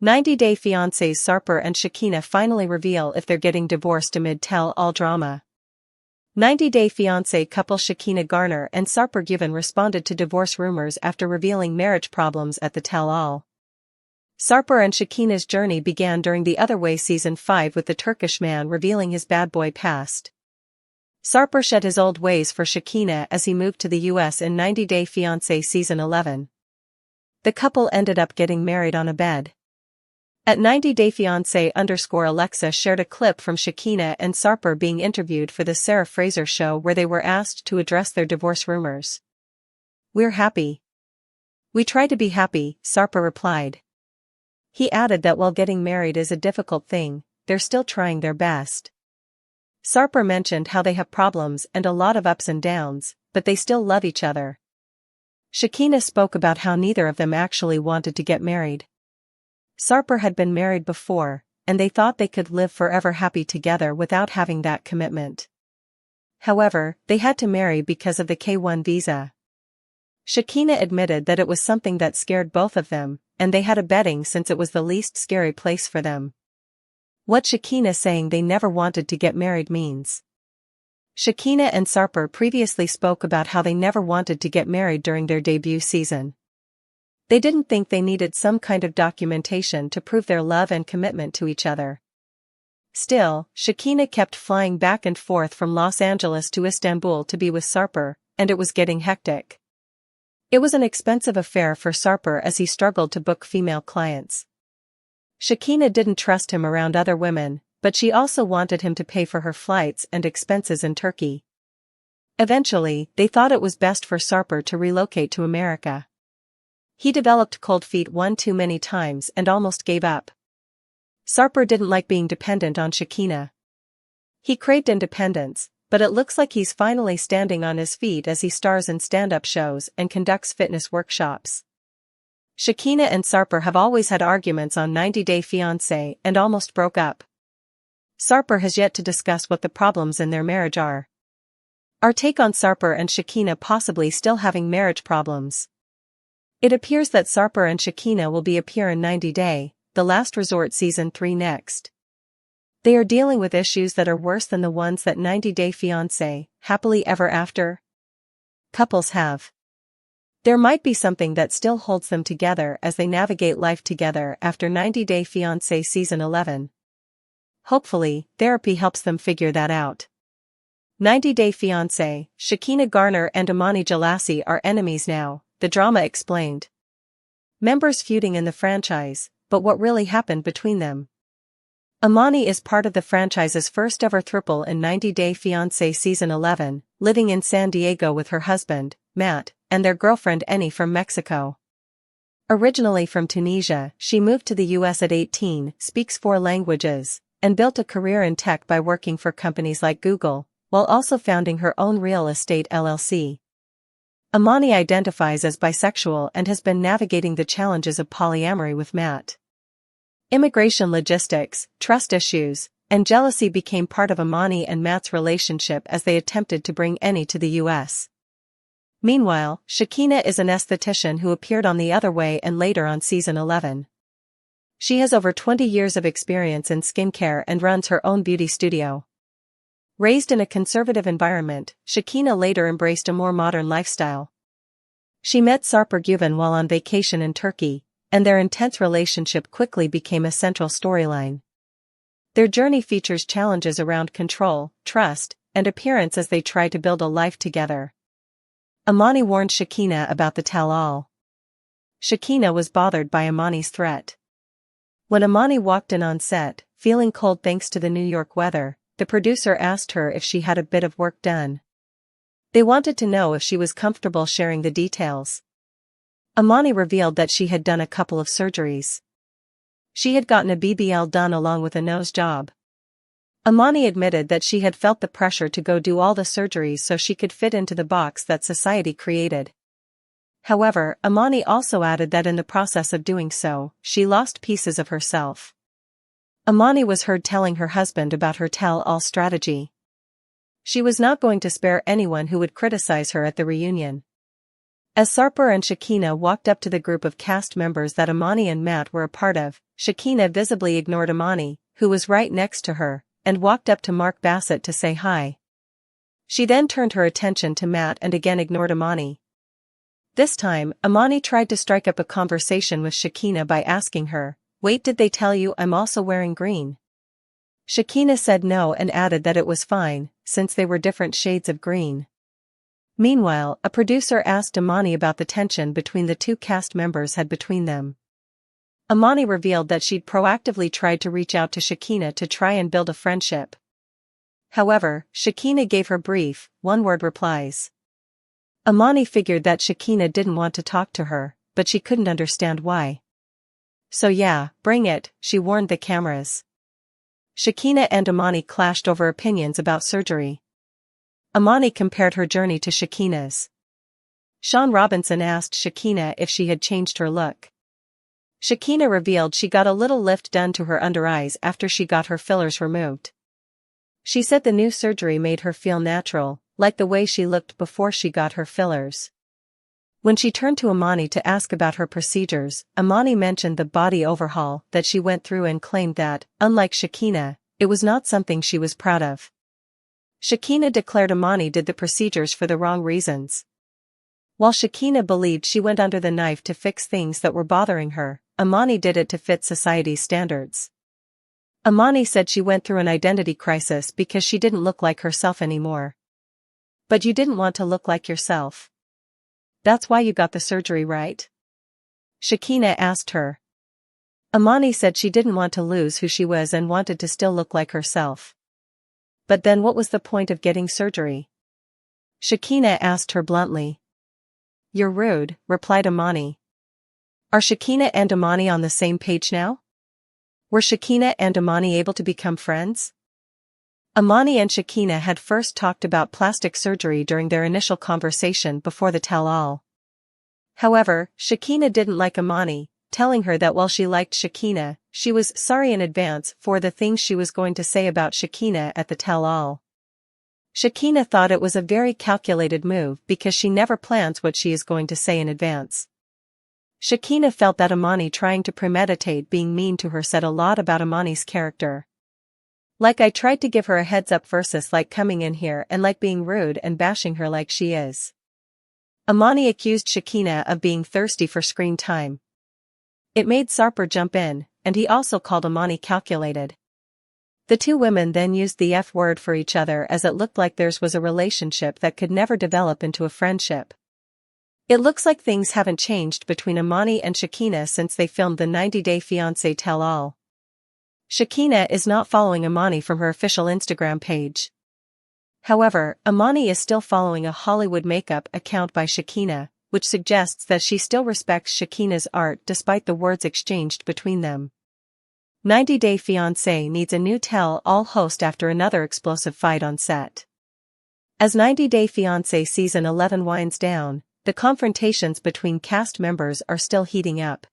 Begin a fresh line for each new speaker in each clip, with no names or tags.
90-Day Fiancés Sarper and Shekina finally reveal if they're getting divorced amid tell-all drama. 90-Day Fiancé couple Shekina Garner and Sarper Güven responded to divorce rumors after revealing marriage problems at the tell-all. Sarper and Shekina's journey began during The Other Way Season 5 with the Turkish man revealing his bad boy past. Sarper shed his old ways for Shekina as he moved to the US in 90-Day Fiancé Season 11. The couple ended up getting married on a bed. At 90-Day Fiancé _Alexa shared a clip from Shekina and Sarper being interviewed for the Sarah Fraser show where they were asked to address their divorce rumors. "We're happy. We try to be happy," Sarper replied. He added that while getting married is a difficult thing, they're still trying their best. Sarper mentioned how they have problems and a lot of ups and downs, but they still love each other. Shekina spoke about how neither of them actually wanted to get married. Sarper had been married before, and they thought they could live forever happy together without having that commitment. However, they had to marry because of the K-1 visa. Shekina admitted that it was something that scared both of them, and they had a betting since it was the least scary place for them. What Shekina saying they never wanted to get married means. Shekina and Sarper previously spoke about how they never wanted to get married during their debut season. They didn't think they needed some kind of documentation to prove their love and commitment to each other. Still, Shekina kept flying back and forth from Los Angeles to Istanbul to be with Sarper, and it was getting hectic. It was an expensive affair for Sarper as he struggled to book female clients. Shekina didn't trust him around other women, but she also wanted him to pay for her flights and expenses in Turkey. Eventually, they thought it was best for Sarper to relocate to America. He developed cold feet one too many times and almost gave up. Sarper didn't like being dependent on Shekina. He craved independence, but it looks like he's finally standing on his feet as he stars in stand-up shows and conducts fitness workshops. Shekina and Sarper have always had arguments on 90-Day Fiancé and almost broke up. Sarper has yet to discuss what the problems in their marriage are. Our take on Sarper and Shekina possibly still having marriage problems. It appears that Sarper and Shekina will appear in 90-Day, The Last Resort Season 3 next. They are dealing with issues that are worse than the ones that 90-Day Fiancé, Happily Ever After couples have. There might be something that still holds them together as they navigate life together after 90-Day Fiancé Season 11. Hopefully, therapy helps them figure that out. 90-Day Fiancé, Shekina Garner and Imani Jalassi are enemies now, the drama explained. Members feuding in the franchise, but what really happened between them? Imani is part of the franchise's first ever throuple in 90-Day Fiancé Season 11, living in San Diego with her husband, Matt, and their girlfriend Eni from Mexico. Originally from Tunisia, she moved to the US at 18, speaks 4 languages, and built a career in tech by working for companies like Google, while also founding her own real estate LLC. Imani identifies as bisexual and has been navigating the challenges of polyamory with Matt. Immigration logistics, trust issues, and jealousy became part of Imani and Matt's relationship as they attempted to bring Eni to the US. Meanwhile, Shekina is an esthetician who appeared on The Other Way and later on Season 11. She has over 20 years of experience in skincare and runs her own beauty studio. Raised in a conservative environment, Shekina later embraced a more modern lifestyle. She met Sarper Güven while on vacation in Turkey, and their intense relationship quickly became a central storyline. Their journey features challenges around control, trust, and appearance as they try to build a life together. Imani warned Shekina about the tell-all. Shekina was bothered by Imani's threat. When Imani walked in on set, feeling cold thanks to the New York weather, the producer asked her if she had a bit of work done. They wanted to know if she was comfortable sharing the details. Imani revealed that she had done a couple of surgeries. She had gotten a BBL done along with a nose job. Imani admitted that she had felt the pressure to go do all the surgeries so she could fit into the box that society created. However, Imani also added that in the process of doing so, she lost pieces of herself. Imani was heard telling her husband about her tell-all strategy. She was not going to spare anyone who would criticize her at the reunion. As Sarper and Shekina walked up to the group of cast members that Amani and Matt were a part of, Shekina visibly ignored Amani, who was right next to her, and walked up to Mark Bassett to say hi. She then turned her attention to Matt and again ignored Amani. This time, Amani tried to strike up a conversation with Shekina by asking her, "Wait, did they tell you I'm also wearing green?" Shekina said no and added that it was fine, since they were different shades of green. Meanwhile, a producer asked Amani about the tension between the two cast members had between them. Amani revealed that she'd proactively tried to reach out to Shekina to try and build a friendship. However, Shekina gave her brief, one-word replies. Amani figured that Shekina didn't want to talk to her, but she couldn't understand why. "So yeah, bring it," she warned the cameras. Shekina and Amani clashed over opinions about surgery. Amani compared her journey to Shekina's. Sean Robinson asked Shekina if she had changed her look. Shekina revealed she got a little lift done to her under eyes after she got her fillers removed. She said the new surgery made her feel natural, like the way she looked before she got her fillers. When she turned to Amani to ask about her procedures, Amani mentioned the body overhaul that she went through and claimed that, unlike Shekina, it was not something she was proud of. Shekina declared Amani did the procedures for the wrong reasons. While Shekina believed she went under the knife to fix things that were bothering her, Amani did it to fit society's standards. Amani said she went through an identity crisis because she didn't look like herself anymore. But you didn't want to look like yourself. That's why you got the surgery, right? Shekina asked her. Amani said she didn't want to lose who she was and wanted to still look like herself. But then what was the point of getting surgery? Shekina asked her bluntly. "You're rude," replied Amani. Are Shekina and Amani on the same page now? Were Shekina and Amani able to become friends? Amani and Shekina had first talked about plastic surgery during their initial conversation before the tell-all. However, Shekina didn't like Amani, telling her that while she liked Shekina, she was sorry in advance for the things she was going to say about Shekina at the tell-all. Shekina thought it was a very calculated move because she never plans what she is going to say in advance. Shekina felt that Amani trying to premeditate being mean to her said a lot about Amani's character. Like I tried to give her a heads up versus like coming in here and like being rude and bashing her like she is. Amani accused Shekina of being thirsty for screen time. It made Sarper jump in, and he also called Amani calculated. The two women then used the F word for each other as it looked like theirs was a relationship that could never develop into a friendship. It looks like things haven't changed between Amani and Shekina since they filmed the 90-Day Fiance tell-all. Shekina is not following Amani from her official Instagram page. However, Amani is still following a Hollywood makeup account by Shekina, which suggests that she still respects Shekina's art despite the words exchanged between them. 90-Day Fiancé needs a new tell-all host after another explosive fight on set. As 90-Day Fiancé Season 11 winds down, the confrontations between cast members are still heating up.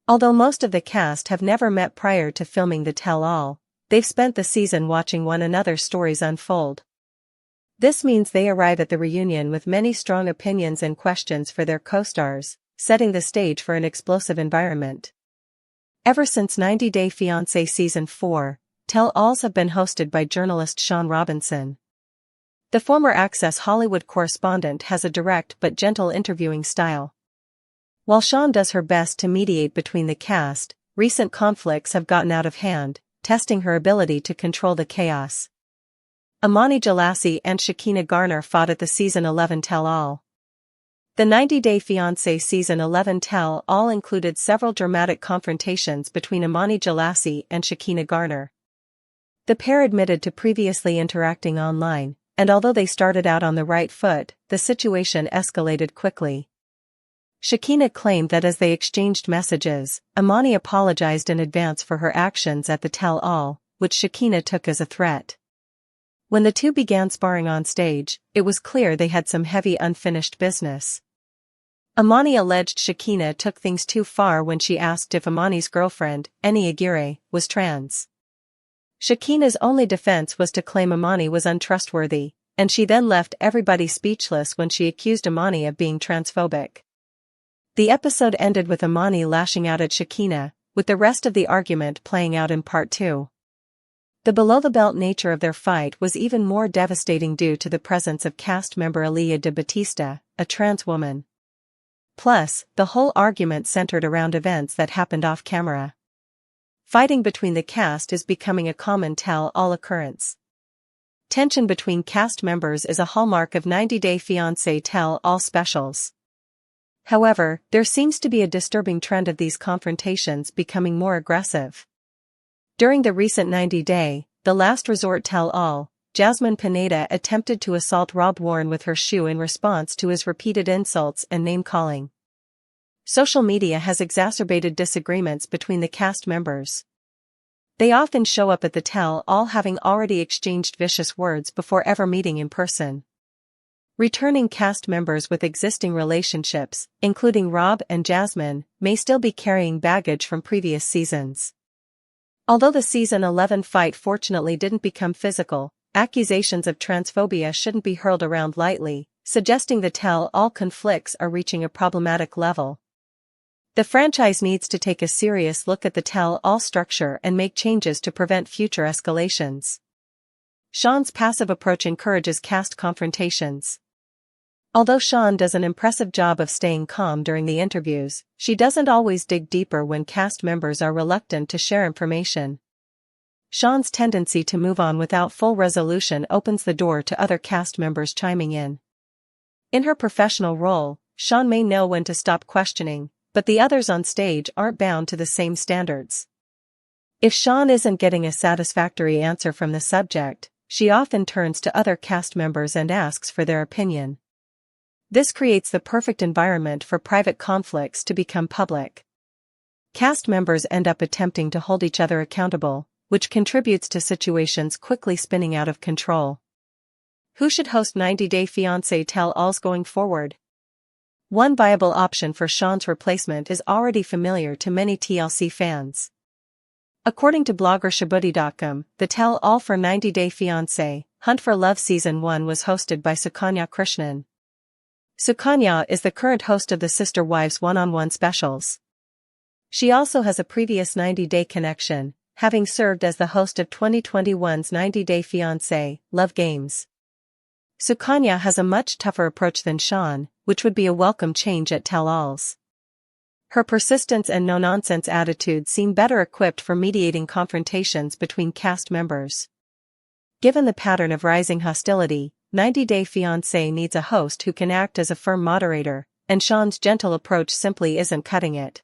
Although most of the cast have never met prior to filming the tell-all, they've spent the season watching one another's stories unfold. This means they arrive at the reunion with many strong opinions and questions for their co-stars, setting the stage for an explosive environment. Ever since 90-Day Fiancé Season 4, tell-alls have been hosted by journalist Sean Robinson. The former Access Hollywood correspondent has a direct but gentle interviewing style. While Sean does her best to mediate between the cast, recent conflicts have gotten out of hand, testing her ability to control the chaos. Amani Jalassi and Shekina Garner fought at the Season 11 tell-all. The 90-Day Fiancé Season 11 tell-all included several dramatic confrontations between Amani Jalassi and Shekina Garner. The pair admitted to previously interacting online, and although they started out on the right foot, the situation escalated quickly. Shekina claimed that as they exchanged messages, Amani apologized in advance for her actions at the tell-all, which Shekina took as a threat. When the two began sparring on stage, it was clear they had some heavy unfinished business. Amani alleged Shekina took things too far when she asked if Amani's girlfriend, Eni Aguirre, was trans. Shekina's only defense was to claim Amani was untrustworthy, and she then left everybody speechless when she accused Imani of being transphobic. The episode ended with Imani lashing out at Shekina, with the rest of the argument playing out in part 2. The below-the-belt nature of their fight was even more devastating due to the presence of cast member Aaliyah de Batista, a trans woman. Plus, the whole argument centered around events that happened off-camera. Fighting between the cast is becoming a common tell-all occurrence. Tension between cast members is a hallmark of 90 Day Fiancé tell-all specials. However, there seems to be a disturbing trend of these confrontations becoming more aggressive. During the recent 90 Day, The Last Resort tell-all, Jasmine Pineda attempted to assault Rob Warren with her shoe in response to his repeated insults and name-calling. Social media has exacerbated disagreements between the cast members. They often show up at the tell-all having already exchanged vicious words before ever meeting in person. Returning cast members with existing relationships, including Rob and Jasmine, may still be carrying baggage from previous seasons. Although the season 11 fight fortunately didn't become physical, accusations of transphobia shouldn't be hurled around lightly, suggesting the tell-all conflicts are reaching a problematic level. The franchise needs to take a serious look at the tell-all structure and make changes to prevent future escalations. Sean's passive approach encourages cast confrontations. Although Sean does an impressive job of staying calm during the interviews, she doesn't always dig deeper when cast members are reluctant to share information. Sean's tendency to move on without full resolution opens the door to other cast members chiming in. In her professional role, Sean may know when to stop questioning, but the others on stage aren't bound to the same standards. If Sean isn't getting a satisfactory answer from the subject, she often turns to other cast members and asks for their opinion. This creates the perfect environment for private conflicts to become public. Cast members end up attempting to hold each other accountable, which contributes to situations quickly spinning out of control. Who should host 90 Day Fiancé tell-alls going forward? One viable option for Sean's replacement is already familiar to many TLC fans. According to blogger Shabuti.com, the tell-all for 90 Day Fiancé, Hunt for Love Season 1 was hosted by Sukanya Krishnan. Sukanya is the current host of the Sister Wives one-on-one specials. She also has a previous 90 Day connection, having served as the host of 2021's 90 Day Fiancé, Love Games. Sukanya has a much tougher approach than Sean, which would be a welcome change at tell-alls. Her persistence and no-nonsense attitude seem better equipped for mediating confrontations between cast members. Given the pattern of rising hostility, 90 Day Fiancé needs a host who can act as a firm moderator, and Sean's gentle approach simply isn't cutting it.